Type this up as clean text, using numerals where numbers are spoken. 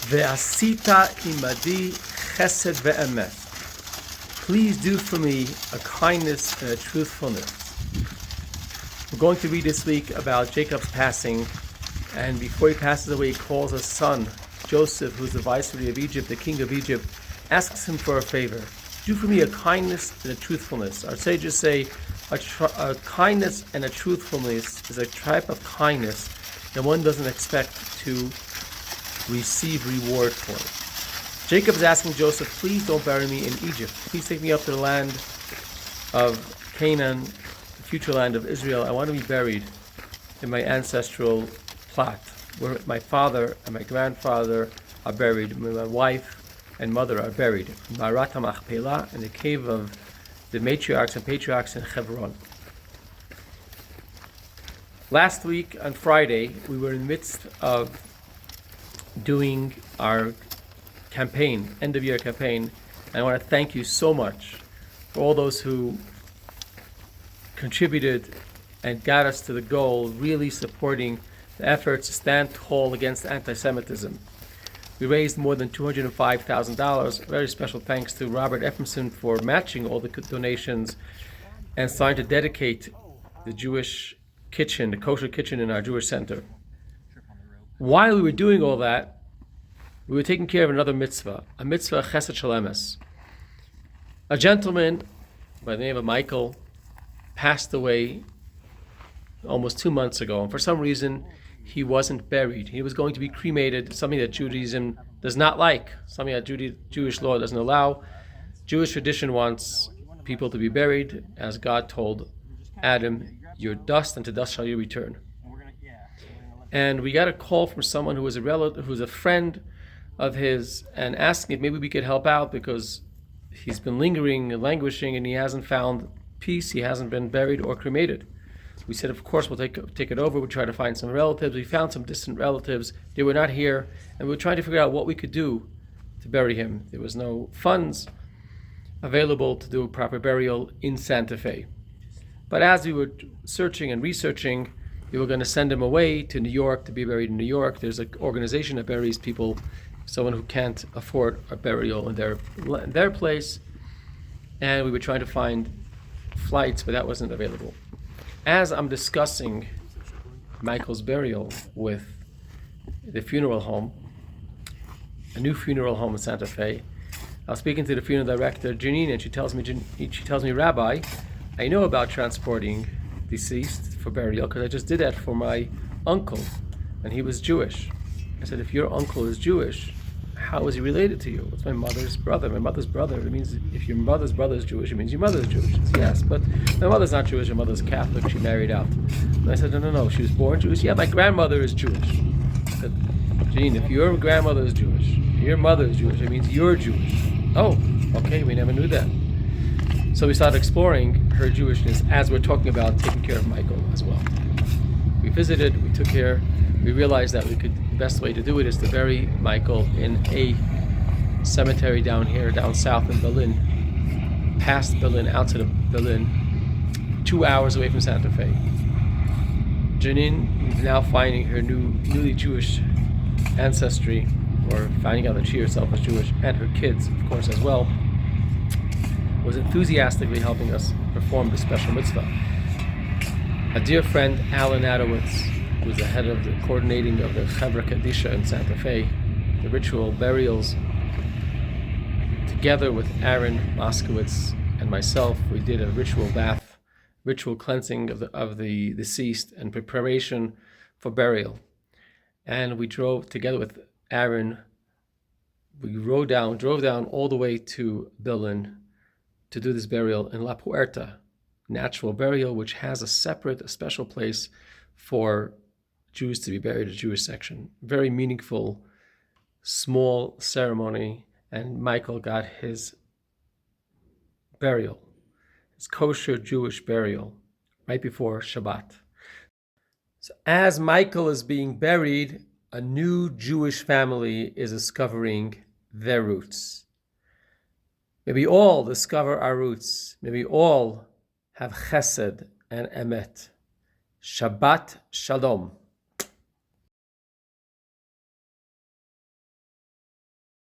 Ve'asita imadi chesed ve'emet. Please do for me a kindness and a truthfulness. We're going to read this week about Jacob's passing, and before he passes away, he calls his son, Joseph, who's the viceroy of Egypt, the king of Egypt, asks him for a favor. Do for me a kindness and a truthfulness. Our sages say a kindness and a truthfulness is a type of kindness that one doesn't expect to receive reward for. Jacob is asking Joseph, please don't bury me in Egypt. Please take me up to the land of Canaan, the future land of Israel. I want to be buried in my ancestral plot, where my father and my grandfather are buried, where my wife and mother are buried, Ma'arat HaMachpelah, in the cave of the matriarchs and patriarchs in Hebron. Last week on Friday, we were in the midst of doing our campaign, end of year campaign, and I want to thank you so much for all those who contributed and got us to the goal, really supporting the efforts to stand tall against anti-Semitism. We raised more than $205,000. Very special thanks to Robert Ephraimson for matching all the donations and starting to dedicate the Jewish kitchen, the kosher kitchen in our Jewish center. While we were doing all that, we were taking care of another mitzvah, a mitzvah chesed shalemes. A gentleman by the name of Michael passed away almost 2 months ago, and for some reason he wasn't buried. He was going to be cremated, something that Judaism does not like, something that Jewish law doesn't allow. Jewish tradition wants people to be buried, as God told Adam, "You're dust, and to dust shall you return." And we got a call from someone who was a relative, who was a friend of his, and asking if maybe we could help out because he's been lingering and languishing, and he hasn't found peace. He hasn't been buried or cremated. We said, of course, we'll take it over. We tried to find some relatives. We found some distant relatives. They were not here, and we were trying to figure out what we could do to bury him. There was no funds available to do a proper burial in Santa Fe. But as we were searching and researching, we were going to send him away to New York to be buried in New York. There's an organization that buries people, someone who can't afford a burial in their place, and we were trying to find flights, but that wasn't available. As I'm discussing Michael's burial with the funeral home, a new funeral home in Santa Fe, I was speaking to the funeral director, Janine, and she tells me, Rabbi, I know about transporting deceased for burial because I just did that for my uncle, and he was Jewish. I said, if your uncle is Jewish, how is he related to you? It's my mother's brother. My mother's brother. It means if your mother's brother is Jewish, it means your mother is Jewish. Said, yes, but my mother's not Jewish. Her mother's Catholic. She married out. And I said, no. She was born Jewish. Yeah, my grandmother is Jewish. I said, Janine, if your grandmother is Jewish, your mother is Jewish, it means you're Jewish. Oh, okay, we never knew that. So we started exploring her Jewishness as we're talking about taking care of Michael as well. We visited, we took care, we realized that the best way to do it is to bury Michael in a cemetery down south in Berlin, past Berlin, outside of Berlin, 2 hours away from Santa Fe. Janine is now finding her newly Jewish ancestry, or finding out that she herself is Jewish, and her kids, of course, as well, was enthusiastically helping us perform this special mitzvah. A dear friend, Alan Adowitz, who was the head of the coordinating of the Chevra Kadisha in Santa Fe, the ritual burials, together with Aaron Moskowitz and myself, we did a ritual bath, ritual cleansing of the deceased and preparation for burial. And we drove together with Aaron, we drove down all the way to Berlin to do this burial in La Puerta, natural burial, which has a special place for Jews to be buried, a Jewish section. Very meaningful, small ceremony, and Michael got his burial, his kosher Jewish burial, right before Shabbat. So as Michael is being buried, a new Jewish family is discovering their roots. May we all discover our roots. May we all have chesed and emet. Shabbat Shalom.